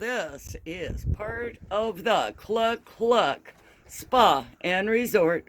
this is part of the Cluck Cluck Spa and Resort.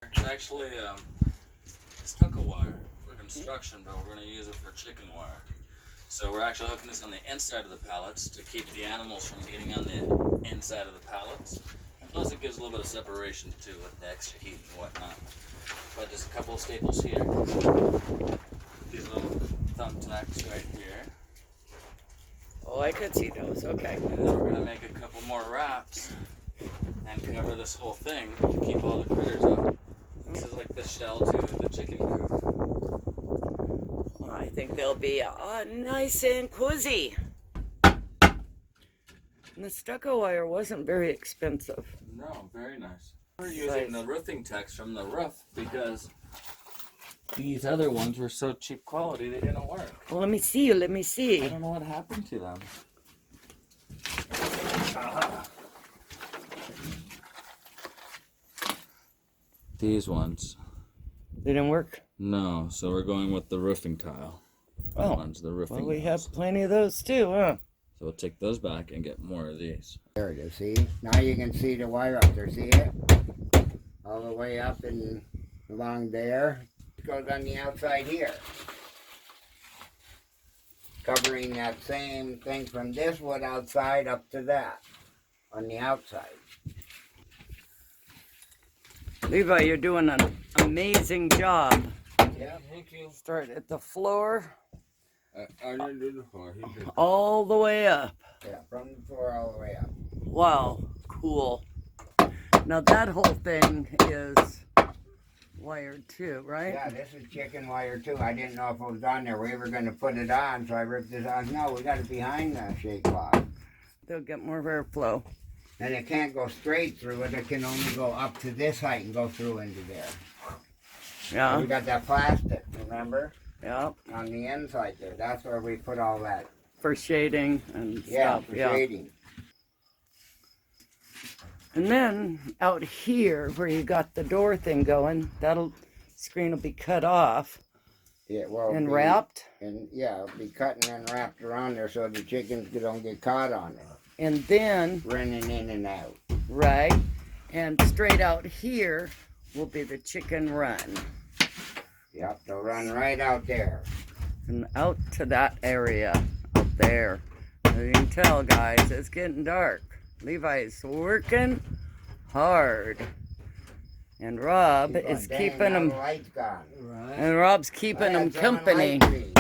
It's actually stucco wire for construction, but we're going to use it for chicken wire. So we're actually hooking this on the inside of the pallets to keep the animals from getting on the inside of the pallets. And plus it gives a little bit of separation too with the extra heat and whatnot. But just a couple of staples here. These little thumbtacks right here. Oh, I could see those. Okay. And then we're going to make a couple more wraps and cover this whole thing to keep all the critters up. This is like the shell to the chicken coop. Well, I think they'll be nice and cozy. And the stucco wire wasn't very expensive. No, very nice. We're using the roofing text from the roof because these other ones were so cheap quality they didn't work. Well, let me see. Let me see. I don't know what happened to them. These ones. They didn't work? No, so we're going with the roofing tile. Oh, ones, the roofing well, we have ones. plenty of those too, huh? So we'll take those back and get more of these. There it is, see? Now you can see the wire up there, see it? All the way up and along there. It goes on the outside here. Covering that same thing from this wood outside up to that. On the outside. Levi, you're doing an amazing job. Yeah. Thank you. Start at the floor, I didn't do the floor. He did. all the way up. Yeah, from the floor all the way up. Wow, cool. Now that whole thing is wired too, right? Yeah, this is chicken wire too. I didn't know if it was on there. We were going to put it on, so I ripped this on. No, we got it behind the shake cloth. They'll get more airflow. And it can't go straight through it. It can only go up to this height and go through into there. Yeah, We got that plastic, remember? yeah, On the inside there. That's where we put all that. for shading and Yeah, stuff. for shading. And then out here where you got the door thing going, that'll screen will be cut off Yeah, well, and wrapped. And yeah, it'll be cut and then wrapped around there so the chickens don't get caught on it. And then, Running in and out. right, and straight out here will be the chicken run. Yep, they'll run right out there. And out to that area up there. As you can tell, guys, it's getting dark. Levi's working hard. And Rob Keep on, is dang, keeping now them, the light's gone. and Rob's keeping them That's on company. light speed.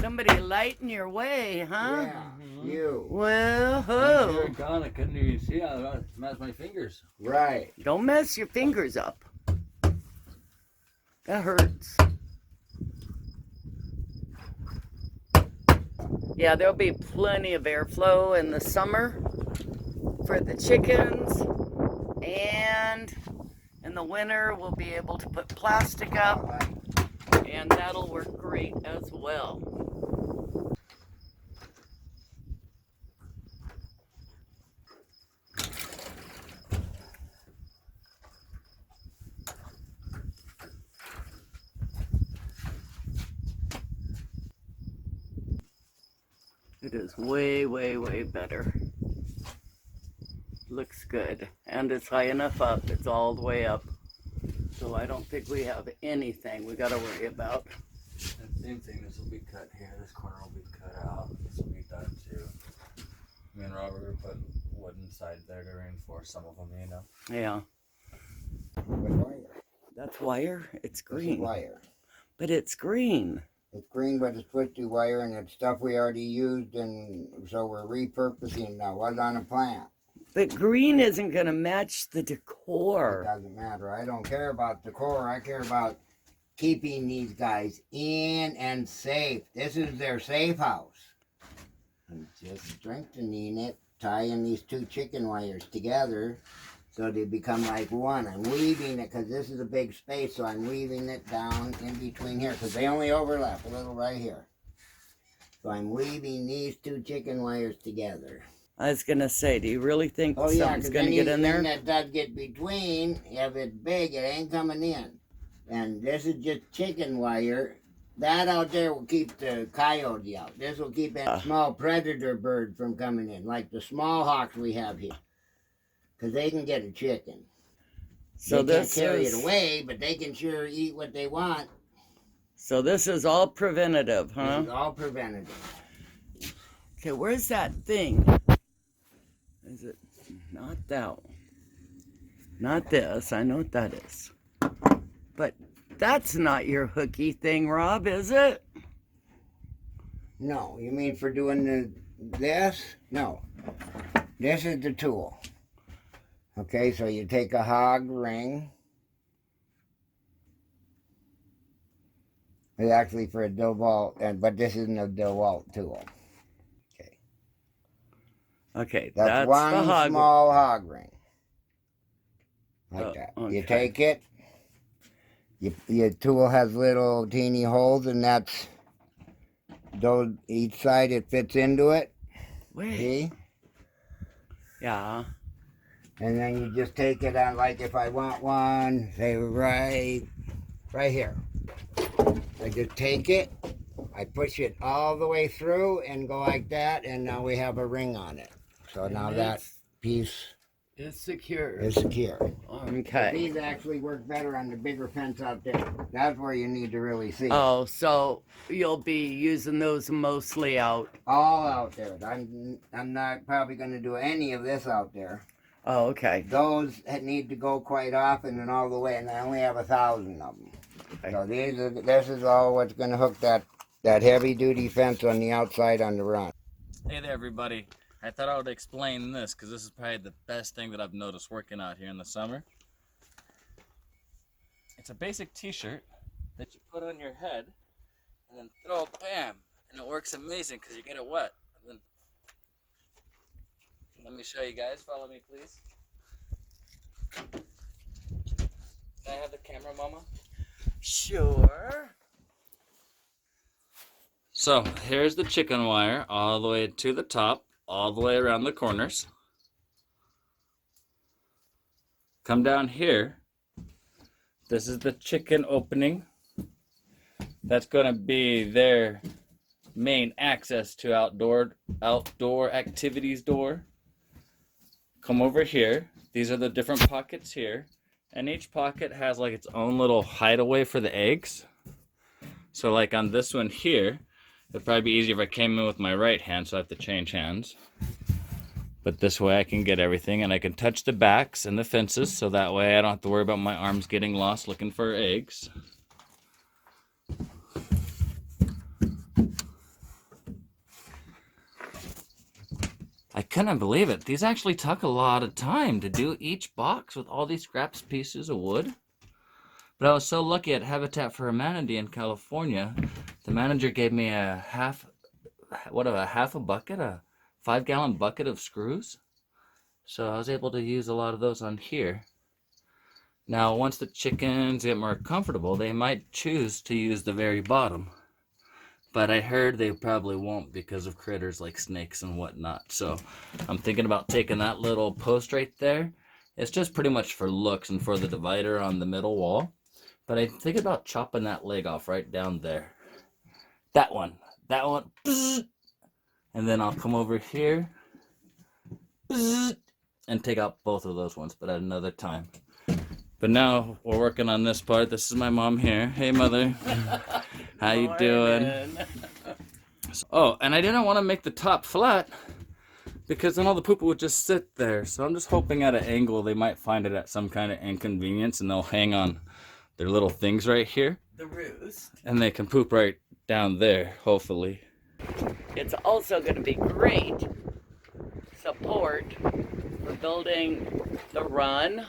Somebody lighting your way, huh? Yeah, you. Well, They were ho. gone. I couldn't even see. I smashed my fingers. Right. Don't mess your fingers up. That hurts. Yeah, there'll be plenty of airflow in the summer for the chickens, and in the winter we'll be able to put plastic up, and that'll work great as well. It is way, way, way better. Looks good. And it's high enough up. It's all the way up. So I don't think we have anything we got to worry about. Same thing. This will be cut here. This corner will be cut out. This will be done too. Me and Robert will put wood inside there to reinforce some of them, you know. Yeah. With wire. That's wire. It's This is green. wire. But it's green. It's green, but it's twisty wire, and it's stuff we already used, and so we're repurposing now. What's on a plant? But green isn't going to match the It decor. doesn't matter. I don't care about decor. I care about keeping these guys in and safe. This is their safe house. And just strengthening it, tying these two chicken wires together so they become like one. I'm weaving it because this is a big space, so I'm weaving it down in between here because they only overlap a little right here. So I'm weaving these two chicken wires together. I was gonna say, do you really think Oh yeah, something's because gonna get in there? anything that does get between, if it's big, it ain't coming in. And this is just chicken wire. That out there will keep the coyote out. This will keep any small predator bird from coming in, like the small hawks we have here. Because they can get a chicken. So they can't this carry is it away, but they can sure eat what they want. so this is all preventative, huh? This is all preventative. Okay, where's that thing? Is it not that one? Not this. I know what that is. But that's not your hooky thing, Rob, is it? No, you mean for doing this? No. This is the tool. Okay, so you take a hog ring. It's actually for a DeWalt, but this isn't a DeWalt tool. Okay. Okay, That's the one hog. small hog ring. Like that. Okay. You take it. Your tool has little teeny holes, and that's those each side it fits into it. Wait. See? Yeah. And then you just take it on, like if I want one, say right here. I just take it, I push it all the way through and go like that, and now we have a ring on it. So And now that piece is secure. is secure. Okay. These actually work better on the bigger fence out there. That's where you need to really see it. Oh, so you'll be using those mostly out. All out there. I'm not probably going to do any of this out there. Oh, okay. Those need to go quite often and all the way, and I only have 1,000 of them. Okay. So this is all what's going to hook that heavy duty fence on the outside on the run. Hey there, everybody. I thought I would explain this because this is probably the best thing that I've noticed working out here in the summer. It's a basic t-shirt that you put on your head and then throw it, bam, and it works amazing because you get it wet. And then, let me show you guys. Follow me, please. Can I have the camera, Mama? Sure. So here's the chicken wire all the way to the top, all the way around the corners. Come down here. This is the chicken opening. That's going to be their main access to outdoor activities door. Come over here. These are the different pockets here. And each pocket has like its own little hideaway for the eggs. So like on this one here, it'd probably be easier if I came in with my right hand, so I have to change hands. But this way I can get everything, and I can touch the backs and the fences, so that way I don't have to worry about my arms getting lost looking for eggs. I couldn't believe it. These actually took a lot of time to do each box with all these scraps pieces of wood. But I was so lucky at Habitat for Humanity in California. The manager gave me a half a bucket, a 5-gallon bucket of screws. So I was able to use a lot of those on here. Now, once the chickens get more comfortable, they might choose to use the very bottom. But I heard they probably won't because of critters like snakes and whatnot. So I'm thinking about taking that little post right there. It's just pretty much for looks and for the divider on the middle wall. But I'm thinking about chopping that leg off right down there. That one. And then I'll come over here and take out both of those ones, but at another time. But now we're working on this part. This is my mom here. Hey, Mother. How you doing? Oh, and I didn't want to make the top flat because then all the poop would just sit there. So I'm just hoping at an angle they might find it at some kind of inconvenience and they'll hang on their little things right here. The roost. And they can poop right down there, hopefully. It's also going to be great support for building the run.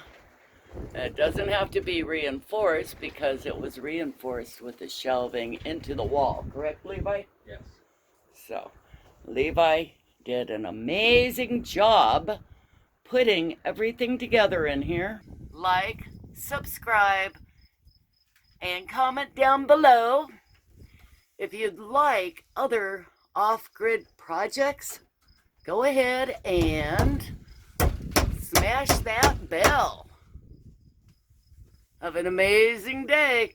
It doesn't have to be reinforced because it was reinforced with the shelving into the wall. Correct, Levi? Yes. So, Levi did an amazing job putting everything together in here. Like, subscribe, and comment down below if you'd like other off-grid projects go ahead and smash that bell. Have an amazing day.